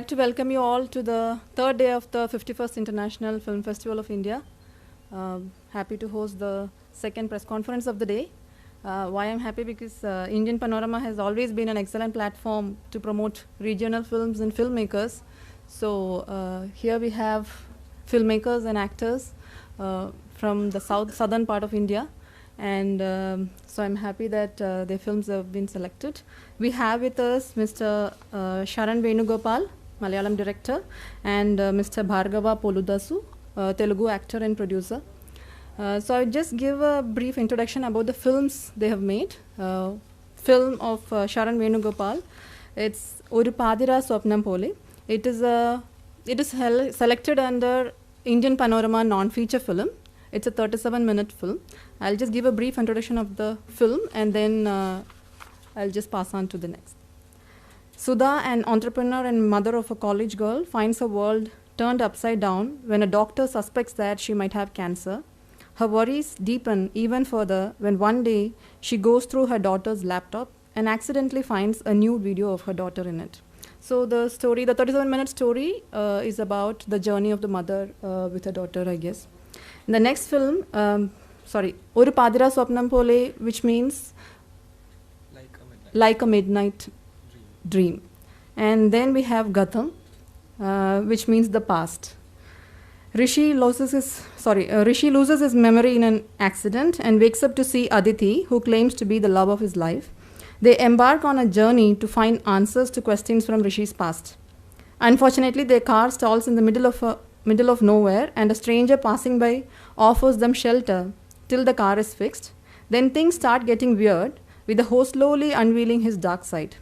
like to welcome you all to the third day of the 51st International Film Festival of India. Happy to host the second press conference of the day. Why I'm happy? Because Indian Panorama has always been an excellent platform to promote regional films and filmmakers. So here we have filmmakers and actors from the southern part of India. And so I'm happy that their films have been selected. We have with us Mr. Sharan Venugopal, Malayalam director, and Mr. Bhargava Poludasu, Telugu actor and producer. So I'll just give a brief introduction about the films they have made. Film of Sharan Venugopal, it's Oru Paathira Swapnam Pole. It is selected under Indian Panorama non-feature film. It's a 37-minute film. I'll just give a brief introduction of the film and then I'll just pass on to the next. Sudha, an entrepreneur and mother of a college girl, finds her world turned upside down when a doctor suspects that she might have cancer. Her worries deepen even further when one day she goes through her daughter's laptop and accidentally finds a nude video of her daughter in it. So the story, the 37-minute story is about the journey of the mother with her daughter, I guess. The next film, Oru Paathira Swapnam Pole, which means like a midnight dream. And then we have Gatham, which means the past. Rishi loses his memory in an accident and wakes up to see Aditi, who claims to be the love of his life. They embark on a journey to find answers to questions from Rishi's past. Unfortunately, their car stalls in the middle of nowhere, and a stranger passing by offers them shelter till the car is fixed. Then things start getting weird, with the host slowly unveiling his dark side.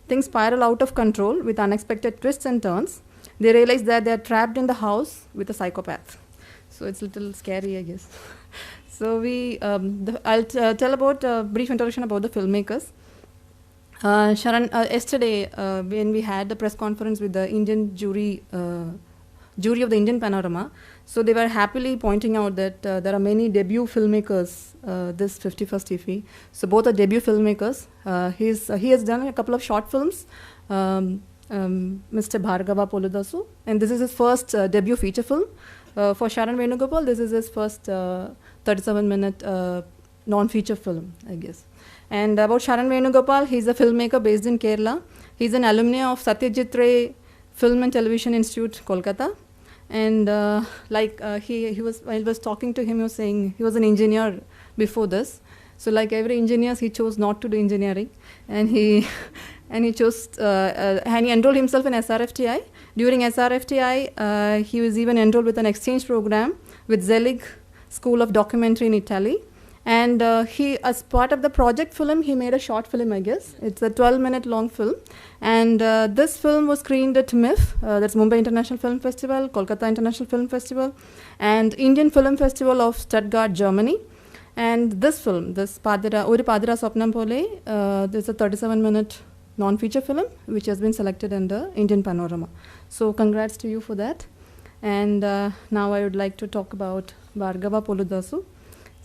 Things spiral out of control with unexpected twists and turns. They realize that they are trapped in the house with a psychopath. So it's a little scary, I guess. So I'll tell about a brief introduction about the filmmakers. Sharan, yesterday when we had the press conference with the Indian jury of the Indian Panorama, so they were happily pointing out that there are many debut filmmakers this 51st IFFI. So both are debut filmmakers. He has done a couple of short films, Mr. Bhargava Poludasu, and this is his first debut feature film. For Sharan Venugopal, this is his first 37-minute non-feature film, I guess. And about Sharan Venugopal, he's a filmmaker based in Kerala. He's an alumni of Satyajit Ray Film and Television Institute, Kolkata. And I was talking to him, he was saying he was an engineer before this. So like every engineer, he chose not to do engineering. And he enrolled himself in SRFTI. During SRFTI, he was even enrolled with an exchange program with Zelig School of Documentary in Italy. And as part of the project film, he made a short film, I guess. It's a 12-minute long film. And this film was screened at MIF, that's Mumbai International Film Festival, Kolkata International Film Festival, and Indian Film Festival of Stuttgart, Germany. And this film, this Oru Paathira Swapnam Pole, this is a 37-minute non-feature film, which has been selected under Indian Panorama. So congrats to you for that. And now I would like to talk about Bhargava Poludasu.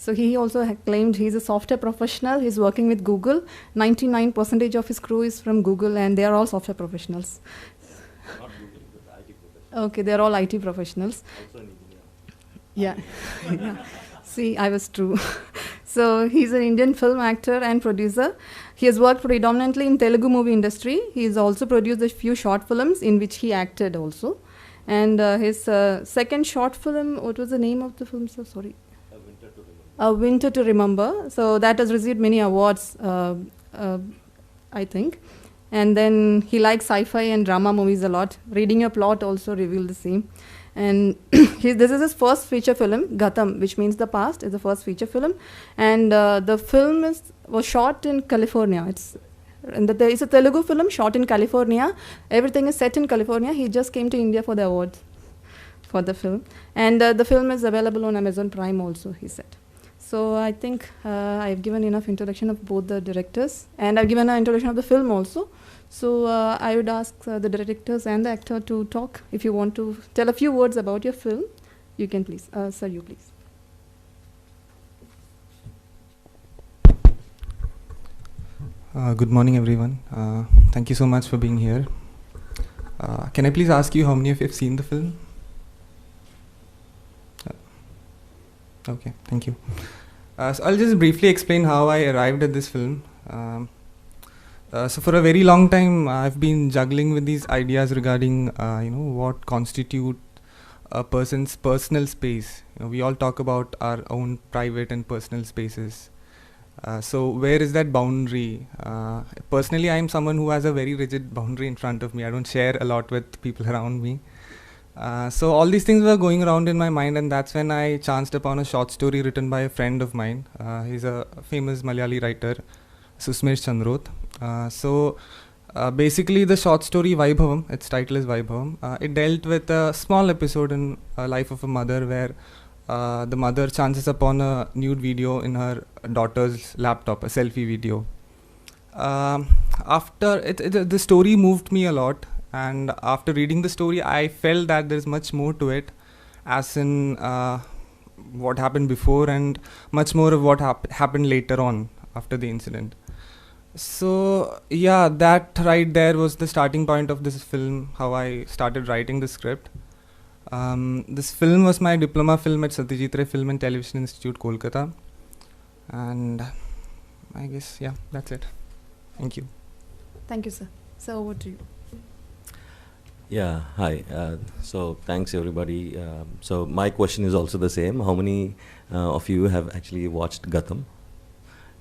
So he also claimed he's a software professional. He's working with Google. 99% of his crew is from Google, and they are all software professionals. Not Google, but IT professionals. Okay, they're all IT professionals. Also an engineer. Yeah. Yeah. See, I was true. So he's an Indian film actor and producer. He has worked predominantly in Telugu movie industry. He's also produced a few short films in which he acted also. And his second short film, what was the name of the film, sir? Sorry. A Winter to Remember. So that has received many awards, I think. And then he likes sci-fi and drama movies a lot. Reading Your Plot also revealed the same. And this is his first feature film, Gatham, which means the past, is the first feature film. And the film was shot in California. It's a Telugu film shot in California. Everything is set in California. He just came to India for the awards for the film. And the film is available on Amazon Prime also, he said. So I think I've given enough introduction of both the directors, and I've given an introduction of the film also. So I would ask the directors and the actor to talk. If you want to tell a few words about your film, you can please. Sir, you please. Good morning, everyone. Thank you so much for being here. Can I please ask you how many of you have seen the film? Okay, thank you. So I'll just briefly explain how I arrived at this film. So for a very long time, I've been juggling with these ideas regarding, what constitute a person's personal space. We all talk about our own private and personal spaces. So where is that boundary? Personally, I am someone who has a very rigid boundary in front of me. I don't share a lot with people around me. So all these things were going around in my mind, and that's when I chanced upon a short story written by a friend of mine. He's a famous Malayali writer, Susmesh Chandroth. Basically the short story Vaibhavam, its title is Vaibhavam, it dealt with a small episode in life of a mother where the mother chances upon a nude video in her daughter's laptop, a selfie video. The story moved me a lot, and after reading the story I felt that there's much more to it, as in what happened before and much more of what happened later on after the incident. So yeah, that right there was the starting point of this film, how I started writing the script. This film was my diploma film at Satyajit Ray Film and Television Institute, Kolkata. And I guess, yeah, that's it. Thank you. Thank you, sir. So over to you. Yeah, hi. So thanks everybody. So my question is also the same. How many of you have actually watched Gatham?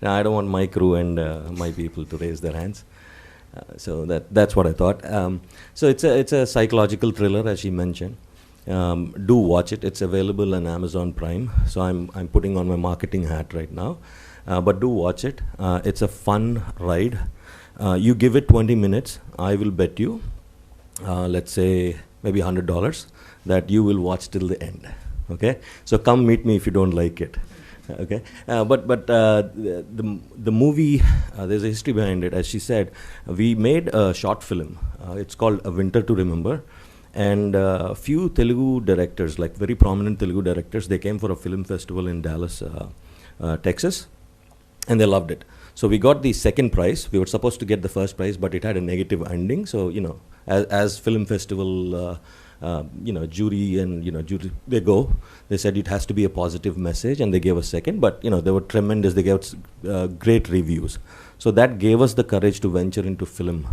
Now, I don't want my crew and my people to raise their hands. So that's what I thought. So it's a psychological thriller, as she mentioned. Do watch it. It's available on Amazon Prime. So I'm putting on my marketing hat right now. But do watch it. It's a fun ride. You give it 20 minutes. I will bet you, let's say maybe $100, that you will watch till the end. Okay. So come meet me if you don't like it. Okay, but the movie, there's a history behind it. As she said, we made a short film. It's called A Winter to Remember, and a few Telugu directors, like very prominent Telugu directors, they came for a film festival in Dallas, Texas, and they loved it. So we got the second prize. We were supposed to get the first prize, but it had a negative ending. So as film festival. Jury and jury, they said it has to be a positive message, and they gave us second, but they were tremendous. They gave us great reviews, so that gave us the courage to venture into film,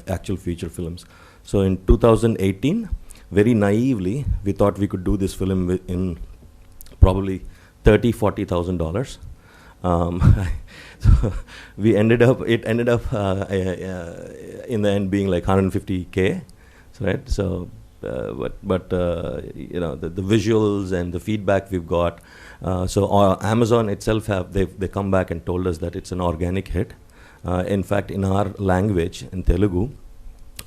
actual feature films. So in 2018, very naively, we thought we could do this film in probably $30,000-$40,000. So it ended up in the end being like 150K, right? So the visuals and the feedback we've got. So Amazon itself they come back and told us that it's an organic hit. In fact, in our language, in Telugu,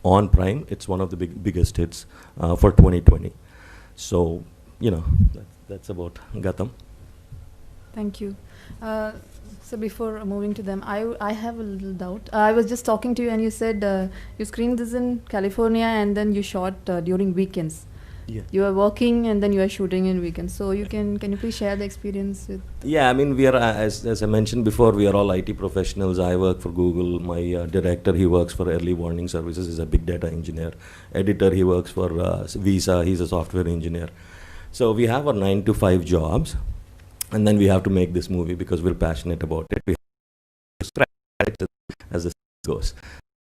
on Prime, it's one of the biggest hits for 2020. So that's about Gatham. Thank you. So before moving to them, I have a little doubt. I was just talking to you, and you said you screened this in California, and then you shot during weekends. Yeah. You are working, and then you are shooting in weekends. So can you please share the experience with? Yeah, I mean, we are as I mentioned before, we are all IT professionals. I work for Google. My director, he works for Early Warning Services. He's a big data engineer. Editor, he works for Visa. He's a software engineer. So we have our 9-to-5 jobs. And then we have to make this movie because we're passionate about it. We have to scratch it as the goes.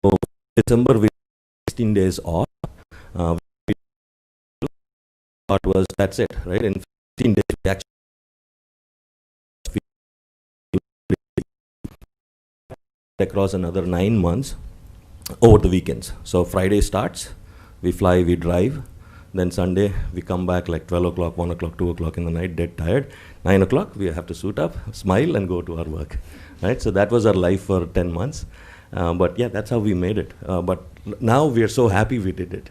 So December we had 16 days off. Thought was that's it, right? In 15 days we actually across another 9 months over the weekends. So Friday starts, we fly, we drive. Then Sunday, we come back like 12 o'clock, 1 o'clock, 2 o'clock in the night, dead tired. 9 o'clock, we have to suit up, smile, and go to our work. Right? So that was our life for 10 months. But yeah, that's how we made it. But now we are so happy we did it.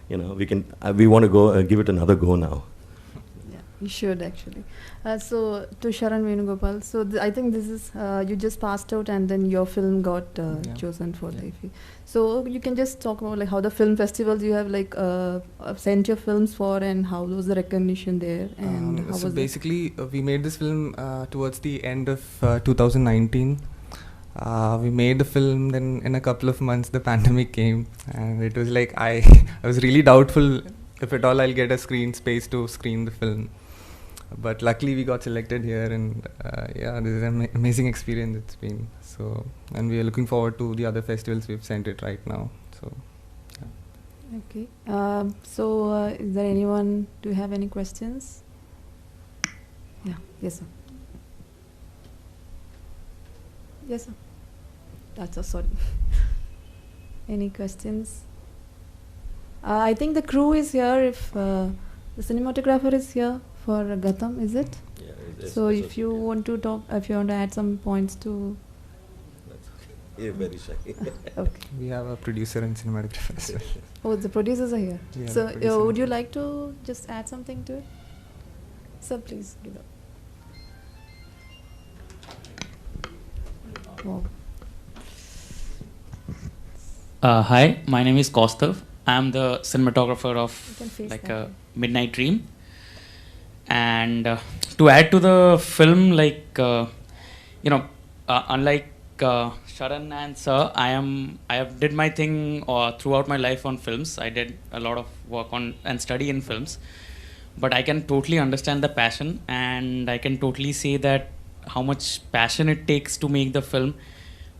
We want to go give it another go now. Yeah, you should actually. So to Sharan Venugopal, so I think this is, you just passed out and then your film got chosen for the IFFI. So you can just talk about like how the film festivals you have sent your films for, and how was the recognition there, and how so was basically we made this film towards the end of 2019. We made the film, then in a couple of months the pandemic came, and it was like I was really doubtful if at all I'll get a screen space to screen the film. But luckily we got selected here, and yeah, this is an amazing experience it's been. So, and we are looking forward to the other festivals we've sent it right now. So, yeah. Okay. Is there anyone, do you have any questions? Yeah, yes sir. Yes sir. That's a sorry. Any questions? I think the crew is here, if the cinematographer is here for Gatham, is it? Yeah, So if you want to talk, if you want to add some points to... Yeah, very shy. Okay. We have a producer and cinematographer as well. Oh, the producers are here. Yeah, the So producer. would you like to just add something to it? Sir, please give up. Wow. Hi, my name is Kaustav. I'm the cinematographer You of can face like that a way. Midnight Dream. And to add to the film, unlike Sharan and Sir, I have did my thing throughout my life on films. I did a lot of work on and study in films, but I can totally understand the passion, and I can totally say that how much passion it takes to make the film.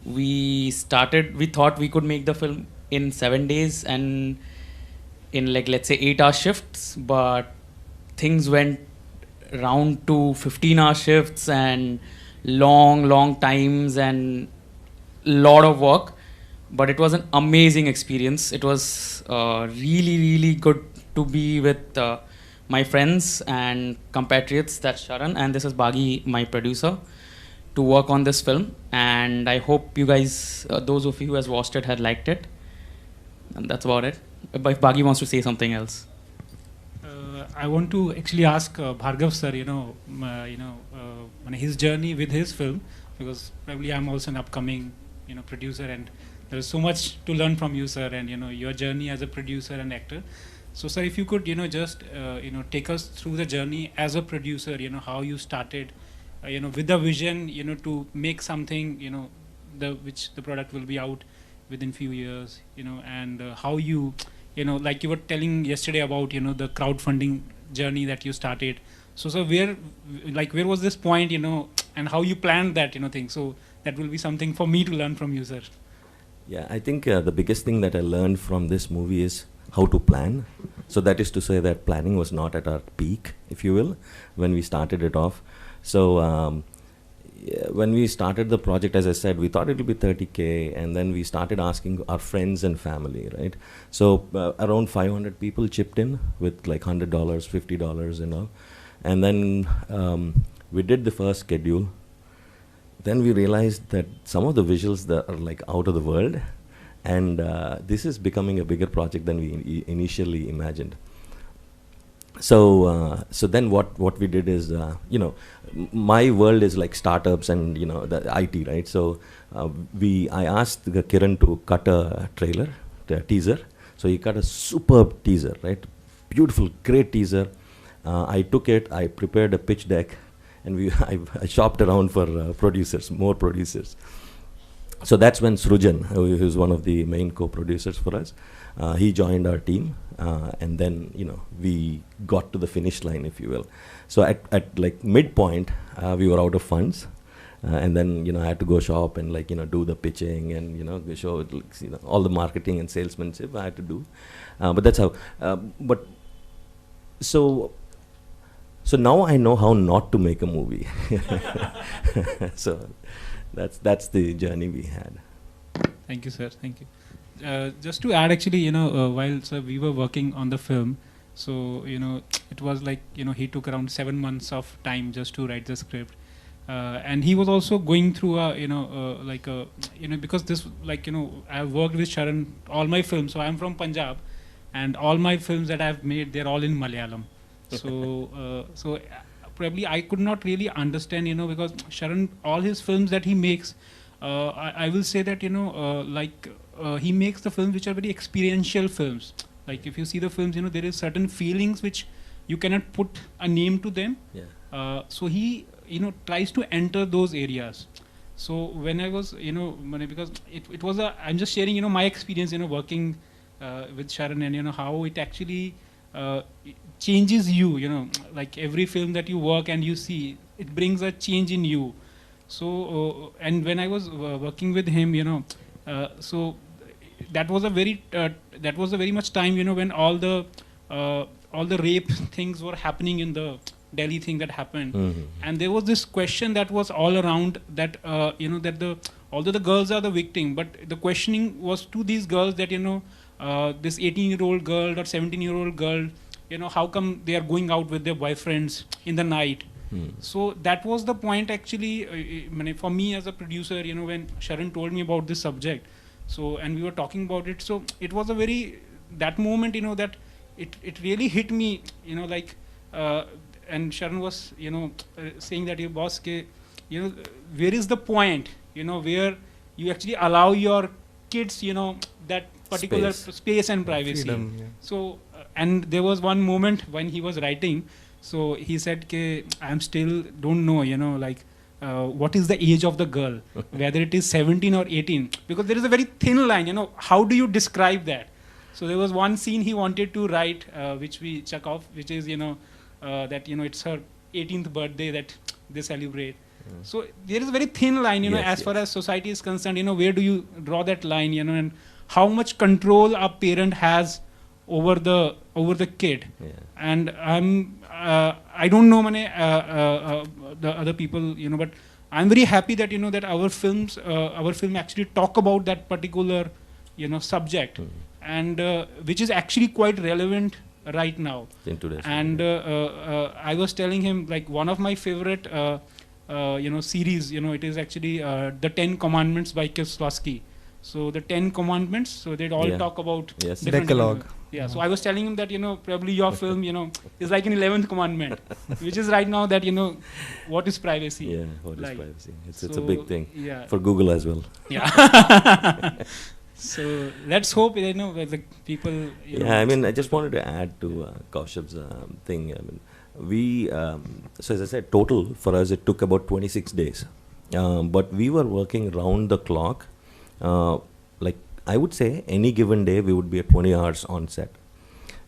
We thought we could make the film in 7 days and in let's say 8-hour shifts, but things went round to 15-hour shifts and long times and lot of work. But it was an amazing experience. It was really good to be with my friends and compatriots, that's Sharan, and this is Bagi, my producer, to work on this film. And I hope you guys, those of you who has watched it, had liked it. And that's about it. But if Bagi wants to say something else. I want to actually ask Bhargav sir, his journey with his film, because probably I'm also an upcoming, producer, and there is so much to learn from you, sir, and your journey as a producer and actor. So, sir, if you could, just take us through the journey as a producer, how you started, with the vision, to make something, which the product will be out within few years, and how you, like you were telling yesterday about, the crowdfunding journey that you started. So where was this point, and how you planned that, thing? So that will be something for me to learn from you, sir. Yeah, I think the biggest thing that I learned from this movie is how to plan. So that is to say that planning was not at our peak, if you will, when we started it off. So when we started the project, as I said, we thought it would be 30K, and then we started asking our friends and family, right? So around 500 people chipped in with like $100, $50 and all. And then we did the first schedule. Then we realized that some of the visuals that are like out of the world, and this is becoming a bigger project than we initially imagined. So then what we did is, my world is like startups and the IT, right? So I asked Kiran to cut a trailer, the teaser. So he cut a superb teaser, right? Beautiful, great teaser. I took it, I prepared a pitch deck, and I shopped around for more producers. So that's when Srujan, who is one of the main co-producers for us, he joined our team, and then we got to the finish line, if you will. So at like midpoint, we were out of funds, and then I had to go shop and do the pitching and show all the marketing and salesmanship I had to do, but that's how. But so now I know how not to make a movie. So that's the journey we had. Thank you, sir. Thank you. Just to add, actually, while sir, we were working on the film, so it was like he took around 7 months of time just to write the script, and he was also going through because this I have worked with Sharan all my films, so I am from Punjab, and all my films that I have made, they're all in Malayalam. So probably I could not really understand, because Sharan, all his films that he makes, I will say that he makes the films which are very experiential films. Like if you see the films, there is certain feelings which you cannot put a name to them. Yeah. So he tries to enter those areas. So when I was, because it was I'm just sharing, my experience, working with Sharon, and how it actually changes you, like every film that you work and you see, it brings a change in you. So and when I was working with him, so that was a very much time, when all the rape things were happening in the Delhi thing that happened. And there was this question that was all around that that although the girls are the victim, but the questioning was to these girls that this 18-year-old girl or 17-year-old girl, how come they are going out with their boyfriends in the night. So that was the point actually for me as a producer, when Sharon told me about this subject, so and we were talking about it, so it was a very, that moment, that it really hit me, like and Sharon was saying that, your boss ke, where is the point, where you actually allow your kids, that particular space and privacy. Freedom, yeah. So and there was one moment when he was writing, so he said ke, I'm still don't know, like what is the age of the girl, whether it is 17 or 18, because there is a very thin line, how do you describe that. So there was one scene he wanted to write, which we check off, which is that it's her 18th birthday that they celebrate. So there is a very thin line, as far as society is concerned, where do you draw that line, and how much control a parent has over the kid. And I don't know the other people, but I'm very happy that that our film actually talk about that particular subject, and which is actually quite relevant right now. In today's and I was telling him, like, one of my favorite series, it is actually the 10 Commandments by Kieslowski. So the 10 Commandments, so they'd all talk about different Decalogue. So I was telling him that probably your film is like an 11th commandment, which is right now that what is privacy. Yeah, what is like, privacy? It's a big thing for for Google as well. yeah. So let's hope that the people. I mean, I just wanted to add to Kaushav's thing. I mean, we so as I said, total for us it took about 26 days, but we were working round the clock. Like I would say, any given day we would be at 20 hours on set,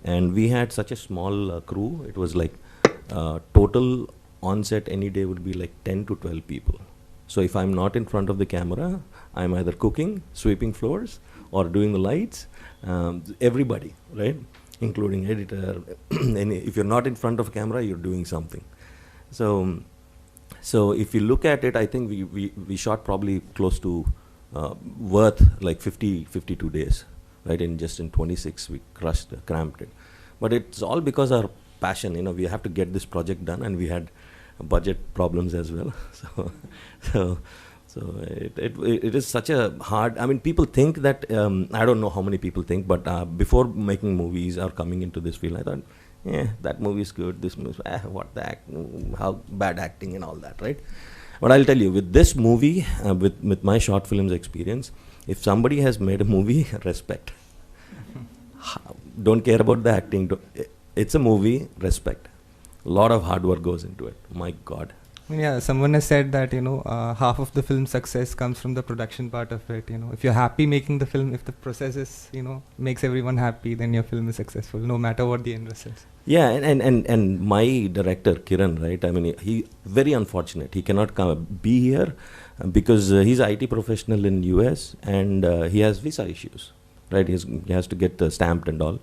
and we had such a small crew. It was like total on set any day would be like 10 to 12 people. So if I'm not in front of the camera, I'm either cooking, sweeping floors, or doing the lights. Everybody, right, including editor. If you're not in front of camera, you're doing something. So if you look at it, I think we shot probably close to worth like 52 days, right? In 26 we cramped it. But it's all because our passion, we have to get this project done, and we had budget problems as well. So it is such a hard, I mean, people think that, I don't know how many people think, but before making movies or coming into this field, I thought, that movie is good, this movie, what the how bad acting and all that, right? But I'll tell you, with this movie, with my short films experience, if somebody has made a movie, respect. Don't care about the acting. It's a movie, respect. A lot of hard work goes into it. My God. Yeah, someone has said that half of the film success comes from the production part of it. If you're happy making the film, if the process is makes everyone happy, then your film is successful, no matter what the end result is. Yeah, and my director Kiran, right? I mean, he very unfortunate. He cannot be here because he's an IT professional in US, and he has visa issues, right? He has to get stamped and all.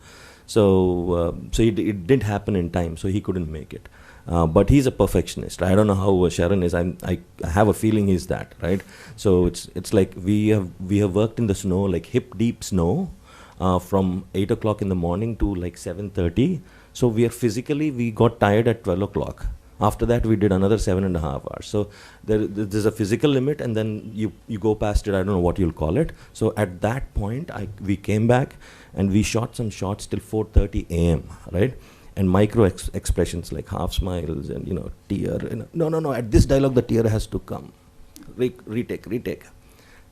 So it didn't happen in time, so he couldn't make it. But he's a perfectionist. I don't know how Sharon is. I have a feeling he's that, right? So it's like we have worked in the snow, like hip deep snow, from 8 o'clock in the morning to like 7:30. So we got tired at 12 o'clock. After that, we did another 7.5 hours. So there's a physical limit, and then you go past it. I don't know what you'll call it. So at that point, we came back and we shot some shots till 4:30 a.m. right? And micro expressions like half smiles and tear. No. At this dialogue, the tear has to come. Retake.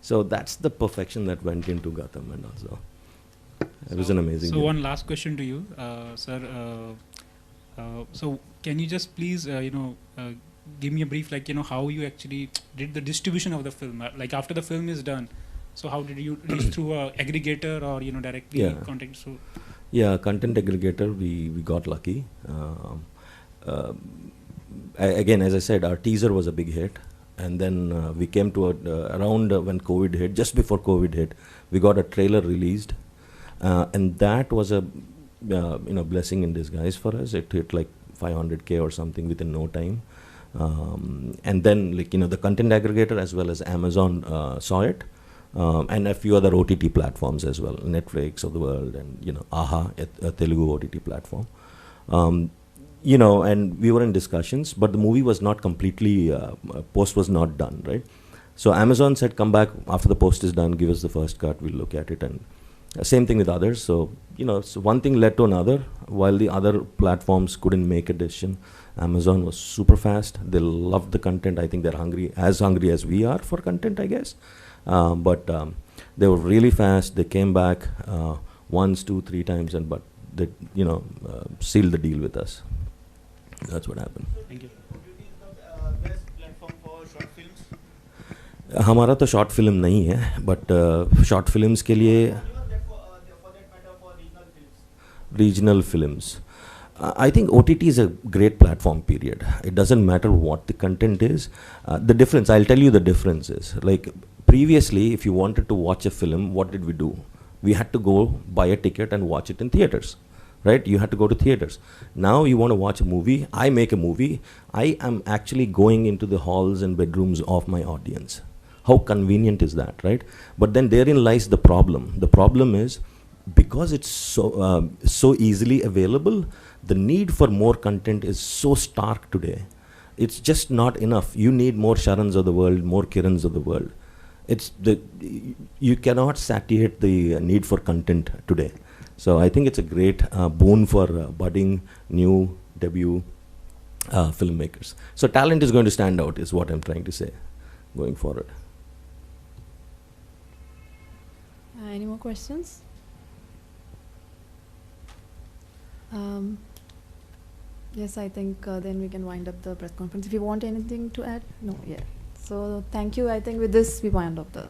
So that's the perfection that went into Gatham, and also it was an amazing. So game. one last question to you, sir. So can you just please give me a brief, like, how you actually did the distribution of the film, like after the film is done. So how did you reach through a aggregator or directly Yeah. contact? So Yeah, content aggregator, we got lucky. Again, as I said, our teaser was a big hit. And then we came to around when COVID hit, just before COVID hit, we got a trailer released. And that was a blessing in disguise for us. It hit like 500K or something within no time. And then the content aggregator as well as Amazon saw it. And a few other OTT platforms as well, Netflix of the world, and AHA, a Telugu OTT platform. And we were in discussions, but the movie was not completely, post was not done, right? So Amazon said, come back after the post is done, give us the first cut, we'll look at it. And same thing with others. So, so one thing led to another. While the other platforms couldn't make a decision, Amazon was super fast. They loved the content. I think they're hungry as we are for content, I guess. But they were really fast. They came back once, 2, 3 times, but they, sealed the deal with us. That's what happened. thank you. Best platform for short films? हमारा तो short film नहीं है, but short films के लिए For that matter, for regional films. regional films. I think OTT is a great platform, period. It doesn't matter what the content is. The difference, I'll tell you the difference is, like previously, if you wanted to watch a film, what did we do? We had to go buy a ticket and watch it in theaters, right? You had to go to theaters. Now you want to watch a movie, I make a movie, I am actually going into the halls and bedrooms of my audience. How convenient is that, right? But then therein lies the problem. The problem is, because it's so easily available, the need for more content is so stark today. It's just not enough. You need more Sharans of the world, more Kirans of the world. You cannot satiate the need for content today. So I think it's a great boon for budding, new, debut filmmakers. So talent is going to stand out, is what I'm trying to say, going forward. Any more questions? Yes, I think then we can wind up the press conference. If you want anything to add? No, yeah. So thank you. I think with this we wind up the